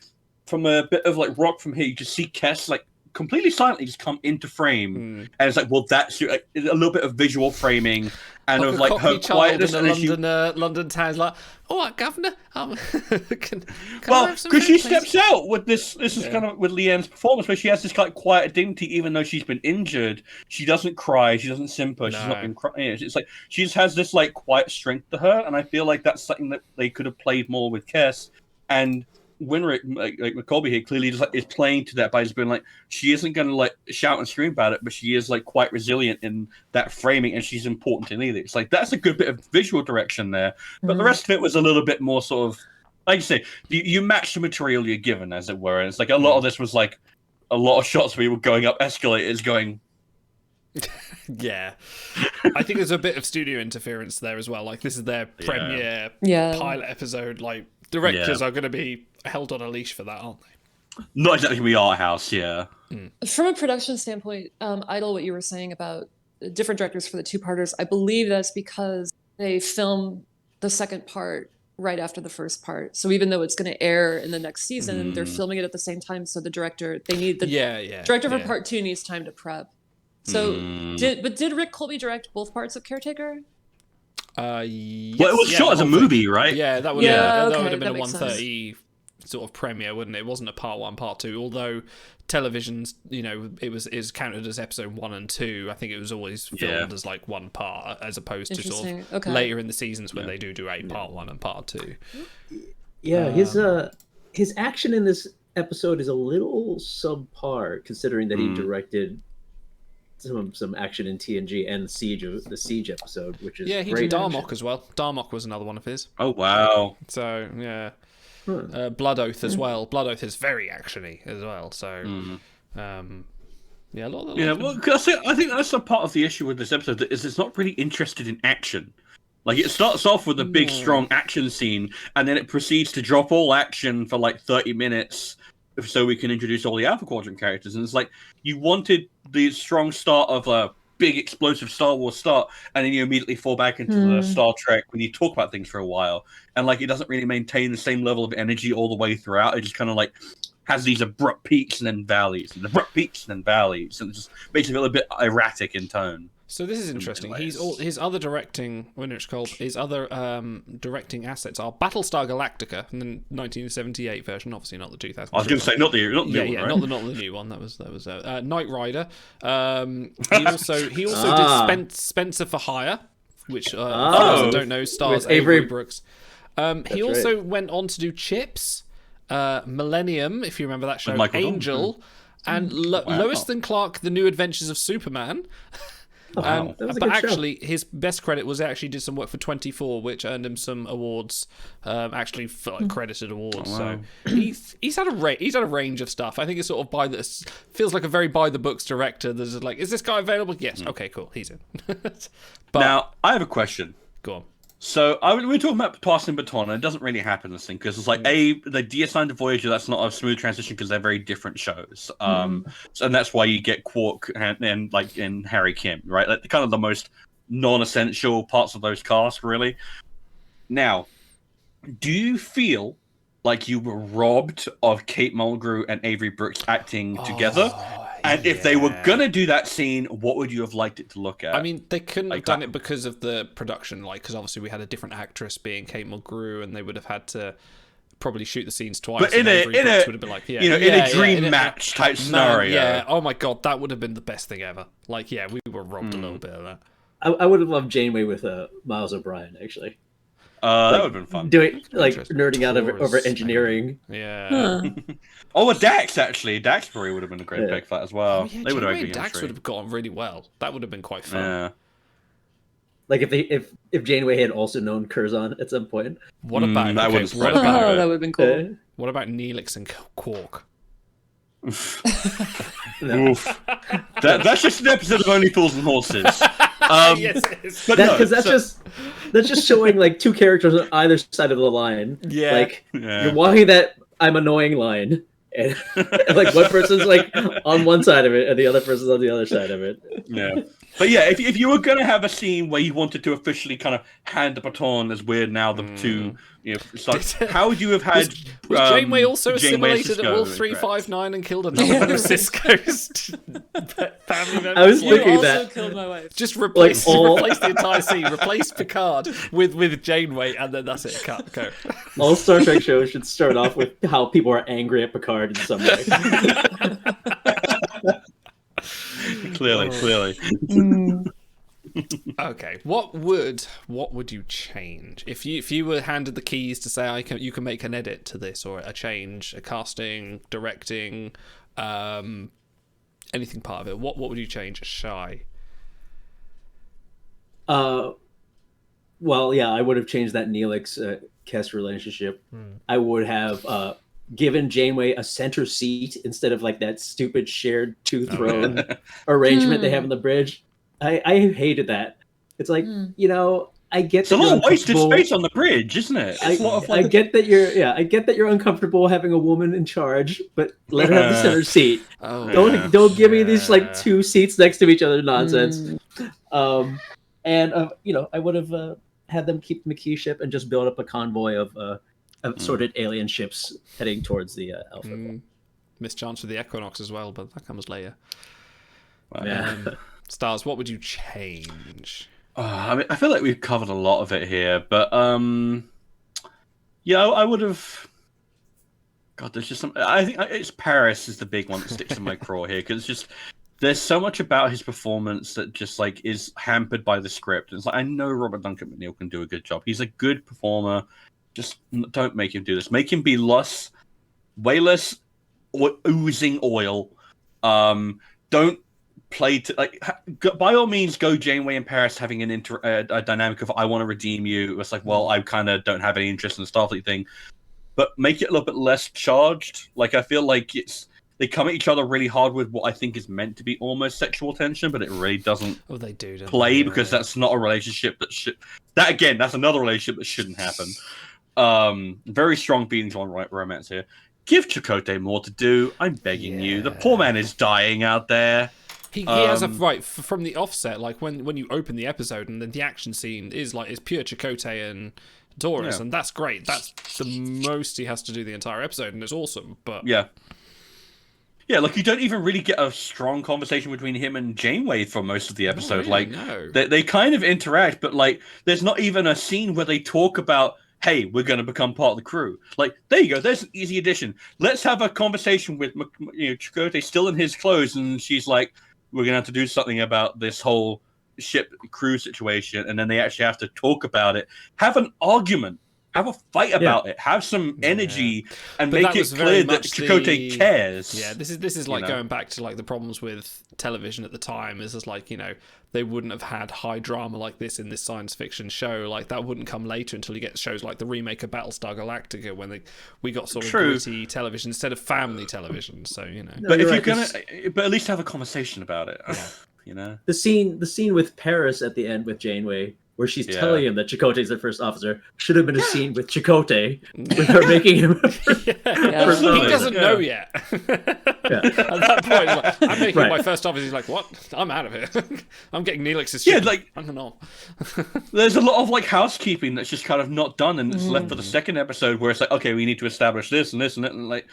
from a bit of like rock from here, you just see Kes like completely silently just come into frame, and it's like, well, that's a little bit of visual framing, and of like her quietness in the London town's like, all right, Governor. Because she steps out with this. This is kind of with Leanne's performance, where she has this like quiet dignity, even though she's been injured. She doesn't cry. She doesn't simper. She's not been crying. It's like she just has this like quiet strength to her, and I feel like that's something that they could have played more with Kes. And Winrich, like McColby here, clearly just like is playing to that by just being like, she isn't going to like shout and scream about it, but she is like quite resilient in that framing, and she's important to Neelix. It's like that's a good bit of visual direction there, but the rest of it was a little bit more sort of, like you say, you match the material you're given, as it were. And it's like a lot of this was like a lot of shots where you were going up escalators, going. Yeah, I think there's a bit of studio interference there as well. Like this is their premiere pilot episode. Like directors are going to be held on a leash for that, aren't they? Not exactly from the art house, yeah. From a production standpoint, Idle, what you were saying about different directors for the two-parters, I believe that's because they film the second part right after the first part. So even though it's going to air in the next season, they're filming it at the same time. So the director, director for part 2 needs time to prep. So did Rick Colby direct both parts of Caretaker? Yes. Well, it was shot as a movie, right? Yeah, that would have been a makes 1:30 sort of premiere, wouldn't it? It wasn't a part 1, part 2. Although television's, is counted as episode 1 and 2. I think it was always filmed as like one part, as opposed to sort of later in the seasons when they do a part 1 and part 2. Yeah, his action in this episode is a little subpar, considering that he directed some action in TNG and the Siege episode, which is he did Darmok as well. Darmok was another one of his. Oh wow! So yeah, Blood Oath as well. Blood Oath is very actiony as well. So Yeah, a lot of Yeah, well, 'cause I think that's a part of the issue with this episode is it's not really interested in action. Like it starts off with a big, strong action scene, and then it proceeds to drop all action for like 30 minutes, so we can introduce all the Alpha Quadrant characters. And it's like you wanted the strong start of a big, explosive Star Wars start, and then you immediately fall back into the Star Trek when you talk about things for a while, and like it doesn't really maintain the same level of energy all the way throughout. It just kind of like has these abrupt peaks and then valleys, and abrupt peaks and then valleys, and it just makes it feel a bit erratic in tone. So this is interesting. His other directing, his other directing assets are Battlestar Galactica in the 1978 version, obviously not the 2000. I was going to say not the new one, right? not the new one. That was Knight Rider. He also did Spencer for Hire, which for those that don't know stars Avery Brooks. He also went on to do Chips, Millennium, if you remember that show, Angel, and Lois and Clark: The New Adventures of Superman. Wow. But actually, his best credit was actually did some work for 24, which earned him some awards, actually for, like, credited awards. Oh, wow. So he's had a range of stuff. I think it's sort of feels like a very by the books director. There's like, is this guy available? Yes. Okay, cool. He's in. But now I have a question. Go on. So we're talking about passing baton, and it doesn't really happen in this thing because it's like they deassigned to Voyager. That's not a smooth transition because they're very different shows. And that's why you get Quark and like in Harry Kim, right? Like kind of the most non-essential parts of those casts, really. Now, do you feel like you were robbed of Kate Mulgrew and Avery Brooks acting together? And if they were gonna do that scene, what would you have liked it to look at? I mean, they couldn't have done it because of the production, because obviously we had a different actress being Kate Mulgrew, and they would have had to probably shoot the scenes twice. But in a dream match type scenario, oh my god, that would have been the best thing ever. Like, we were robbed a little bit of that. I would have loved Janeway with Miles O'Brien, actually. That would have been fun. Doing nerding out over engineering. Yeah. Dax actually. Daxbury would have been a great pick for that as well. Oh, yeah, they would have Dax would have gotten really well. That would have been quite fun. Yeah. Like if Janeway had also known Curzon at some point. What about that would have been cool. What about Neelix and Quark? Oof. That's just an episode of Only Fools and Horses. Yes, it is. But because that's just showing like two characters on either side of the line. Yeah. Like you're walking that I'm annoying line, and like one person's like on one side of it, and the other person's on the other side of it. Yeah. But yeah, if you were gonna have a scene where you wanted to officially kind of hand the baton, as we're now the two, it's like, how would you have had? Was Janeway also assimilated at Wolf 359 and killed another one of Cisco's family members? I was thinking also that. Killed my wife. Just replace the entire scene. Replace Picard with Janeway, and then that's it. Cut. Go. All Star Trek shows should start off with how people are angry at Picard in some way. Clearly. Okay, what would you change if you were handed the keys to say you can make an edit to this, or a change, a casting, directing, anything part of it? What would you change? Shy. Well, yeah, I would have changed that Neelix Kess relationship. I would have given Janeway a center seat instead of like that stupid shared two throne arrangement they have on the bridge. I hated that. It's like, I get it's a lot of wasted space on the bridge, isn't it? I get that you're uncomfortable having a woman in charge, but let her have the center seat. Don't give me these like two seats next to each other nonsense. And I would have had them keep the McKee ship and just build up a convoy of assorted alien ships heading towards the Alpha. Mischance with the Equinox as well, but that comes later. Stars, what would you change? I mean, I feel like we've covered a lot of it here, but I would have. God, there's just some. I think it's Paris is the big one that sticks in my craw here, because it's just there's so much about his performance that just like is hampered by the script. And it's like, I know Robert Duncan McNeil can do a good job. He's a good performer. Just don't make him do this. Make him be way less oozing oil. Don't play to like. By all means, go Janeway and Paris having a dynamic of I want to redeem you. It's like, well, I kind of don't have any interest in the Starfleet thing, but make it a little bit less charged. Like I feel like it's they come at each other really hard with what I think is meant to be almost sexual tension, but it really doesn't they do play because that's not a relationship that should. That again, that's another relationship that shouldn't happen. Very strong feelings on romance here. Give Chakotay more to do. I'm begging you. The poor man is dying out there. He has a from the offset, like when you open the episode and then the action scene is pure Chakotay and Taurus, and that's great. That's the most he has to do the entire episode, and it's awesome. But yeah, like you don't even really get a strong conversation between him and Janeway for most of the episode. They kind of interact, but like there's not even a scene where they talk about, hey, we're going to become part of the crew. Like, there you go. There's an easy addition. Let's have a conversation with Chakotay still in his clothes, and she's like, we're going to have to do something about this whole ship crew situation, and then they actually have to talk about it. Have an argument. Have a fight about it. Have some energy and make it clear that Chakotay cares. Yeah, this is like going back to like the problems with television at the time. Is just like, they wouldn't have had high drama like this in this science fiction show. Like that wouldn't come later until you get shows like the remake of Battlestar Galactica when we got sort of gritty television instead of family television. So but if you're but at least have a conversation about it. Yeah. The scene with Paris at the end with Janeway, where she's telling him that Chakotay's the first officer, should have been a scene with Chakotay, with her making him. He doesn't know yet. At that point, like, I'm making my first officer. He's like, "What? I'm out of here. I'm getting Neelix's ship." Yeah, like I don't know. There's a lot of like housekeeping that's just kind of not done, and it's left for the second episode where it's like, okay, we need to establish this and this and that, and like,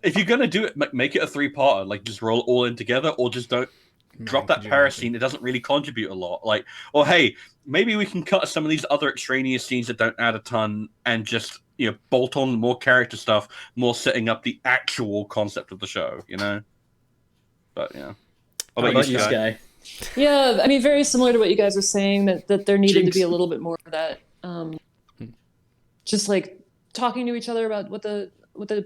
if you're gonna do it, make it a 3-parter. Like, just roll it all in together, or just don't. Drop that Paris scene. It doesn't really contribute a lot. Like, or hey, maybe we can cut some of these other extraneous scenes that don't add a ton and just bolt on more character stuff, more setting up the actual concept of the show. But yeah. How about you, Sky? Yeah, I mean, very similar to what you guys were saying, that there needed to be a little bit more of that, just like talking to each other about what the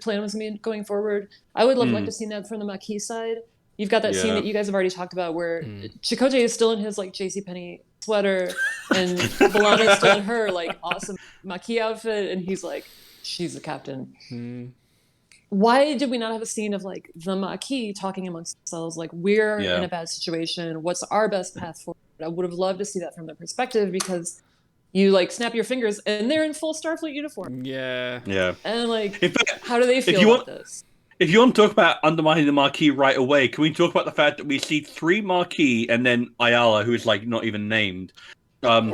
plan was going to be going forward. I would like to see that from the Maquis side. You've got that scene that you guys have already talked about where Chakotay is still in his like JCPenney sweater and B'Elanna is still in her like awesome Maquis outfit, and he's like, she's the captain. Why did we not have a scene of like the Maquis talking amongst themselves, like, we're in a bad situation, what's our best path forward? I would have loved to see that from their perspective, because you like snap your fingers and they're in full Starfleet uniform. Yeah. And like, how do they feel about this? If you want to talk about undermining the Maquis right away, can we talk about the fact that we see 3 Maquis and then Ayala, who is like not even named, and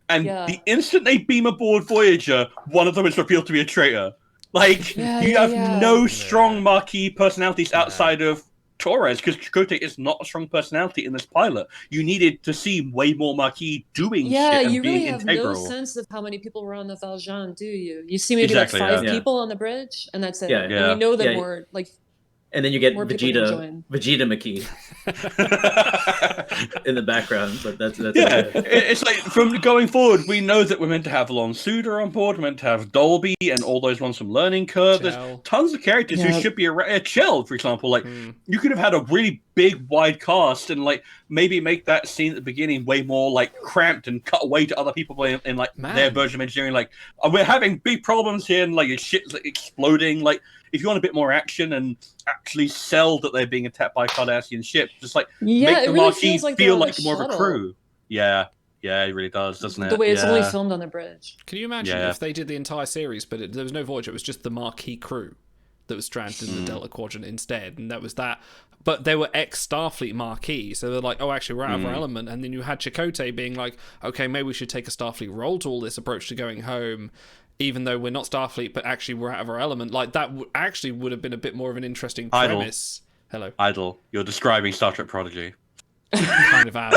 the instant they beam aboard Voyager, one of them is revealed to be a traitor. Like, you have no strong Maquis personalities outside of Torres, because Chakotay is not a strong personality in this pilot. You needed to see way more Maquis doing shit and you being really have integral. no sense of how many people were on the Valjean, do you? You see maybe like 5 people on the bridge, and that's it. And we know that more like. And then you get Vegeta McKee in the background, but that's it's like from going forward, we know that we're meant to have Lon Suda on board, we're meant to have Dolby and all those ones from Learning Curve. There's tons of characters who should be a Chell, for example. Like you could have had a really big, wide cast and like maybe make that scene at the beginning way more like cramped and cut away to other people in like their version of engineering. Like we're having big problems here, and like shit's like exploding. Like, if you want a bit more action and actually sell that they're being attacked by Cardassian ships, just like make the Maquis feel like more of a crew. Yeah, it really does, doesn't it? The way it's only filmed on the bridge. Can you imagine if they did the entire series, but there was no Voyager, it was just the Maquis crew that was stranded in the Delta Quadrant instead, and that was that. But they were ex-Starfleet Maquis, so they're like, oh, actually, we're out of our element. And then you had Chakotay being like, okay, maybe we should take a Starfleet role to all this approach to going home, even though we're not Starfleet, but actually we're out of our element. Like, that actually would have been a bit more of an interesting premise. Hello. Idle. You're describing Star Trek Prodigy. Kind of out.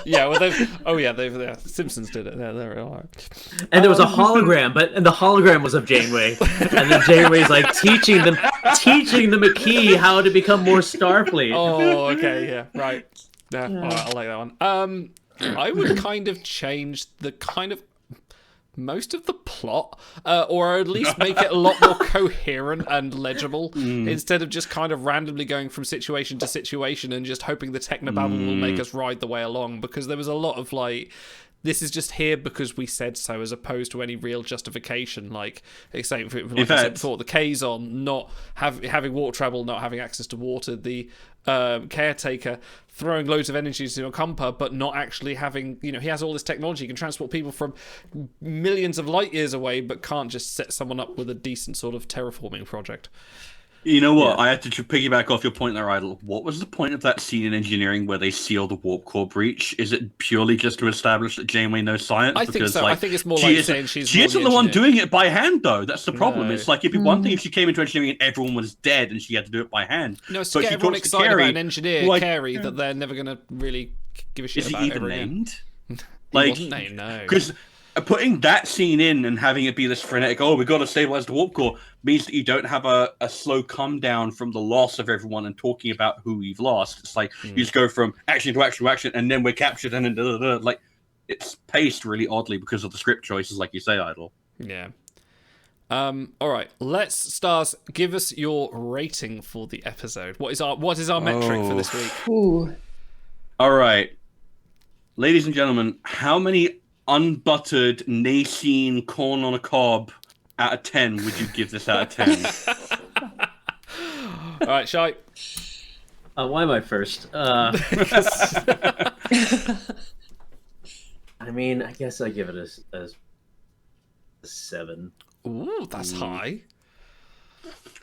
They've Simpsons did it. They're all right. And there was a hologram, and the hologram was of Janeway, and then Janeway's like teaching the Maquis how to become more Starfleet. Oh, okay, yeah, right. Yeah, all right, I'll like that one. I would kind of change the kind of most of the plot, or at least make it a lot more coherent and legible, instead of just kind of randomly going from situation to situation and just hoping the technobabble will make us ride the way along, because there was a lot of like this is just here because we said so, as opposed to any real justification. Like I said before, the Kazon not having water travel, not having access to water, the Caretaker throwing loads of energy to a Compa, but not actually having, he has all this technology, he can transport people from millions of light years away, but can't just set someone up with a decent sort of terraforming project. You know what? Yeah. I had to piggyback off your point there, Idle. What was the point of that scene in engineering where they seal the warp core breach? Is it purely just to establish that Janeway knows science? I think so. I think it's more saying she's she isn't the one doing it by hand, though. That's the problem. No. It's like, it'd be one thing if she came into engineering and everyone was dead and she had to do it by hand. No, it's to get everyone excited about an engineer, Carey, that they're never going to really give a shit about. Is he even named? He wasn't named, no. Because putting that scene in and having it be this frenetic, we got to stabilize the warp core, means that you don't have a slow come down from the loss of everyone and talking about who you've lost. It's like you just go from action to action to action, and then we're captured, and then like it's paced really oddly because of the script choices, like you say, Idle. Yeah. All right. Stars, give us your rating for the episode. What is our metric for this week? Ooh. All right, ladies and gentlemen, how many unbuttered Nasine corn on a cob out of 10 would you give this out of 10? All right, Shai. Why am I first? I mean, I guess I give it a 7. Ooh, that's high.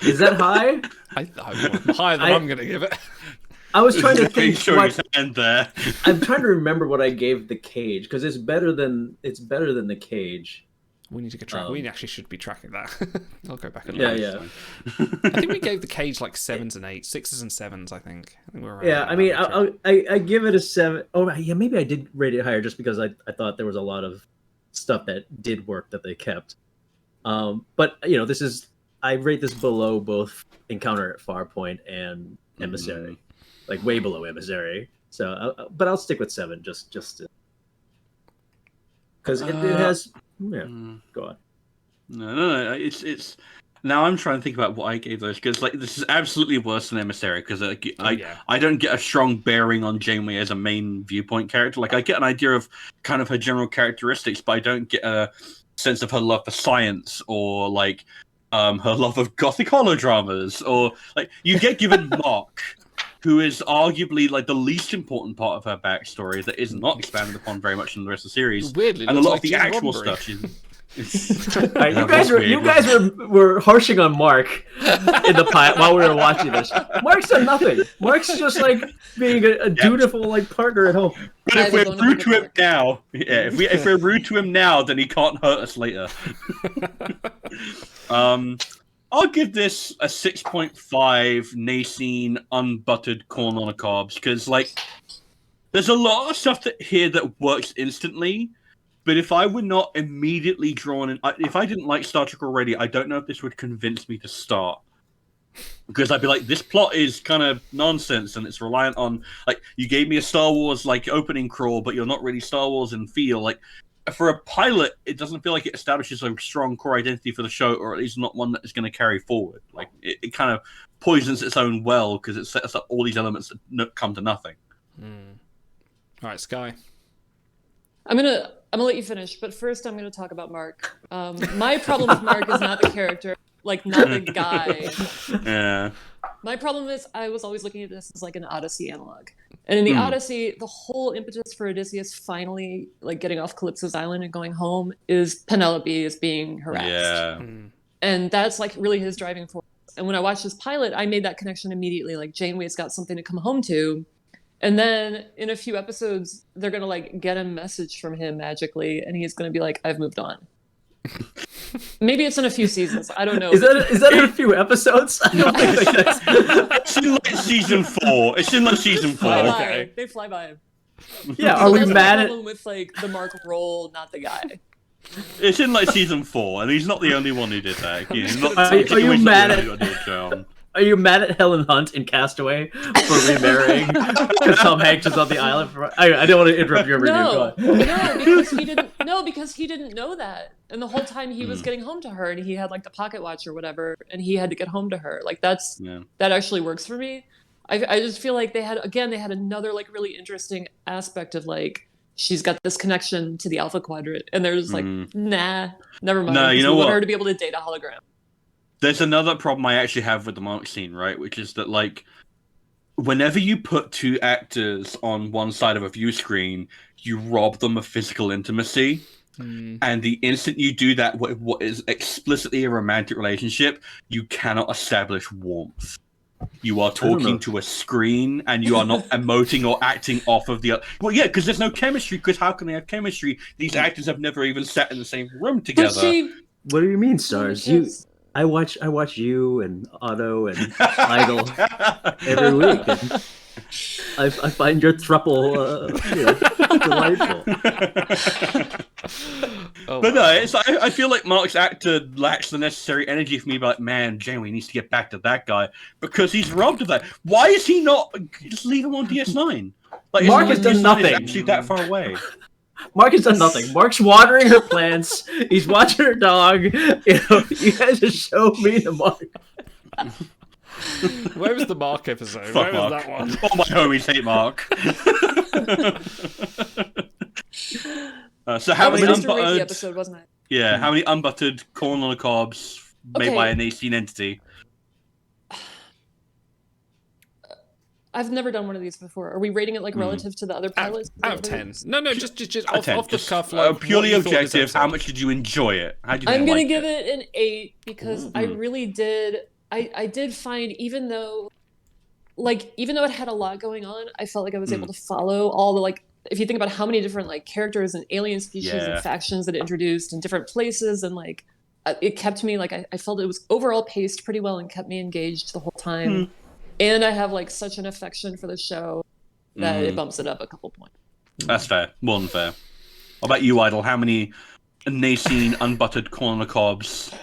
Is that high? Higher than I'm going to give it. I was trying to think. There. I'm trying to remember what I gave the Cage, because it's better than the Cage. We need to get track. We actually should be tracking that. I'll go back and look. Yeah. I think we gave the Cage like 7s and 8s, 6s and 7s. I think we're around. Yeah, I mean, I give it a 7. Oh, yeah, maybe I did rate it higher just because I thought there was a lot of stuff that did work that they kept. But I rate this below both Encounter at Farpoint and Emissary. Like way below Emissary, so but I'll stick with 7 just because it has. Yeah, go on. No. It's now I'm trying to think about what I gave those, because like this is absolutely worse than Emissary, because I don't get a strong bearing on Janeway as a main viewpoint character. Like I get an idea of kind of her general characteristics, but I don't get a sense of her love for science or like her love of gothic holodramas, or like you get given Mark, who is arguably like the least important part of her backstory that is not expanded upon very much in the rest of the series. Weirdly, and a lot like of the Gene actual Roddenberry. stuff. You guys were harshing on Mark in the pilot while we were watching this. Mark's done nothing. Mark's just like being a dutiful like partner at home. But if we're rude to him now, if we're rude to him now, then he can't hurt us later. I'll give this a 6.5 Nasine unbuttered corn on a cobs, because like there's a lot of stuff here that works instantly, but if I were not immediately drawn in, if I didn't like Star Trek already, I don't know if this would convince me to start, because I'd be like, this plot is kind of nonsense and it's reliant on like you gave me a Star Wars like opening crawl, but you're not really Star Wars in feel. Like for a pilot, it doesn't feel like it establishes a strong core identity for the show, or at least not one that is going to carry forward. Like it kind of poisons its own well because it sets up all these elements that come to nothing. All right, Sky. I'm gonna let you finish, but first I'm gonna talk about Mark. My problem with Mark is not the character, like not the guy. Yeah. My problem is I was always looking at this as like an Odyssey analog. And in the Odyssey, the whole impetus for Odysseus finally like getting off Calypso's island and going home is Penelope is being harassed. Yeah. And that's like really his driving force. And when I watched this pilot, I made that connection immediately. Like Janeway's got something to come home to. And then in a few episodes, they're going to like get a message from him magically. And he's going to be like, I've moved on. Maybe it's in a few seasons. I don't know. Is that in a few episodes? I don't think that's... It's in like season 4. It's in like season 4. Okay. They fly by him. Yeah, so are we that's mad my at... problem with like the Mark role, not the guy. It's in like season 4, and he's not the only one who did that. He's not, are you mad at... Are you mad at Helen Hunt in Castaway for remarrying because Tom Hanks is on the island? I don't want to interrupt your review. Because he didn't know that, and the whole time he was getting home to her, and he had like the pocket watch or whatever, and he had to get home to her. Like that actually works for me. I just feel like they had another like really interesting aspect of like she's got this connection to the Alpha Quadrant, and they're just like, nah, never mind. No, you know we what? want her to be able to date a hologram. There's another problem I actually have with the Mark scene, right? Which is that, like, whenever you put two actors on one side of a view screen, you rob them of physical intimacy. And the instant you do that with what is explicitly a romantic relationship, you cannot establish warmth. You are talking to a screen, and you are not emoting or acting off of the other. Well, yeah, because there's no chemistry, because how can they have chemistry? These actors have never even sat in the same room together. What do you mean, Stars? I watch you and Otto and Idol every week. And I find your throuple delightful. But no, I feel like Mark's actor lacks the necessary energy for me. But like, man, Janeway needs to get back to that guy because he's robbed of that. Why is he not just leave him on DS9? Like, Mark has done nothing. Actually, that far away. Mark has done nothing. Mark's watering her plants. He's watching her dog. You guys just show me the Mark. Where was the Mark episode? Fuck Where was Mark. that one? All my homies hate Mark. So how many unbuttered? Episode, wasn't it? Yeah, how many unbuttered corn on the cobs made by an A-scene entity? I've never done one of these before. Are we rating it like relative to the other pilots? Out of 10. No, just off the cuff. Like, purely objective. How much did you enjoy it? I'm gonna give it an 8 because I really did. I did find even though it had a lot going on, I felt like I was able to follow all the if you think about how many different characters and alien species and factions that it introduced in different places, and it kept me I felt it was overall paced pretty well and kept me engaged the whole time. And I have such an affection for the show that it bumps it up a couple points. That's fair. More than fair. What about you, Idol? How many Nascene unbuttered corn on the cobs?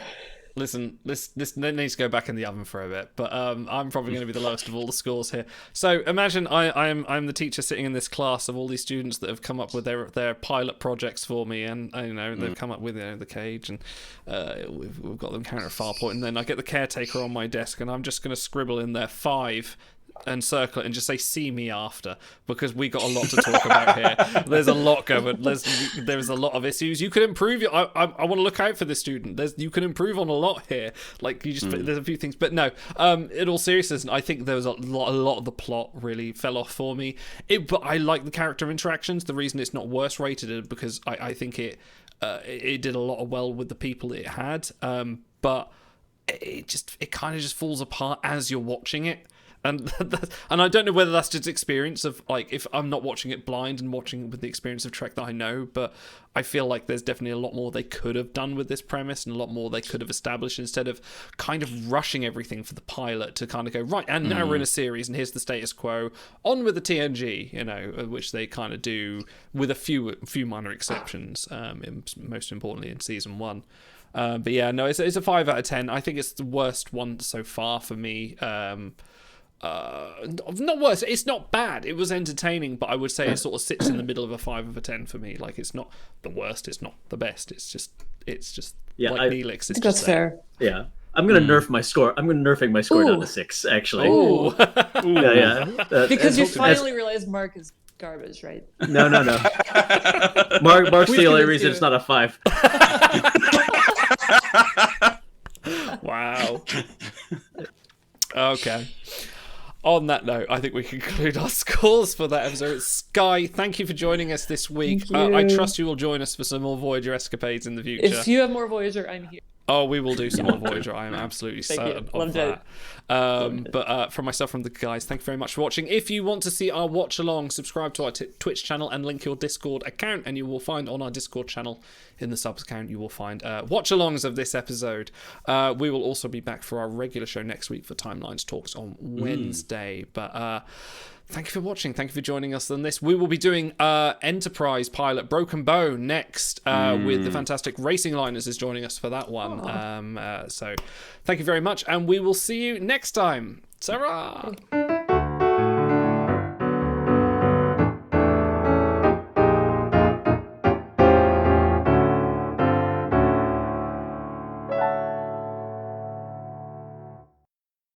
Listen, this needs to go back in the oven for a bit, but I'm probably going to be the lowest of all the scores here. So imagine I'm the teacher sitting in this class of all these students that have come up with their pilot projects for me, and they've come up with the cage, and we've got them counter Farpoint, and then I get the caretaker on my desk, and I'm just going to scribble in there 5 and circle it and just say "see me after," because we got a lot to talk about here. There's a lot going. There's a lot of issues. You could improve. I want to look out for this student. You can improve on a lot here. There's a few things, but no. In all seriousness, I think there was a lot of the plot really fell off for me. But I like the character interactions. The reason it's not worse rated is because I think it did a lot of well with the people it had. But it kind of just falls apart as you're watching it. And I don't know whether that's just experience of if I'm not watching it blind and watching it with the experience of Trek that I know, but I feel like there's definitely a lot more they could have done with this premise and a lot more they could have established instead of kind of rushing everything for the pilot to kind of go, right, and now we're in a series and here's the status quo, on with the TNG, which they kind of do with a few minor exceptions, most importantly in season 1. But yeah, no, it's a 5 out of 10. I think it's the worst one so far for me. Not worse, it's not bad, it was entertaining, but I would say it sort of sits in the middle of a 5 of a 10 for me. It's not the worst, it's not the best, it's just Neelix. It's that's fair. Yeah, I'm gonna nerf my score. I'm nerfing my score down to 6 actually. Ooh. Yeah. Because you finally realize Mark is garbage, right? No. Mark's the only reason it's not a 5. Wow. Okay. On that note, I think we conclude our scores for that episode. Sky, thank you for joining us this week. I trust you will join us for some more Voyager escapades in the future. If you have more Voyager, I'm here. Oh, we will do some more Voyager. I am absolutely certain of that. But from myself, from the guys, thank you very much for watching. If you want to see our watch along, subscribe to our Twitch channel and link your Discord account, and you will find on our Discord channel in the subs account you will find watch alongs of this episode. We will also be back for our regular show next week for Timelines Talks on Wednesday. But thank you for watching. Thank you for joining us on this. We will be doing Enterprise pilot Broken Bow next with the fantastic Racing Liners is joining us for that one. So thank you very much, and we will see you next time. Sarah!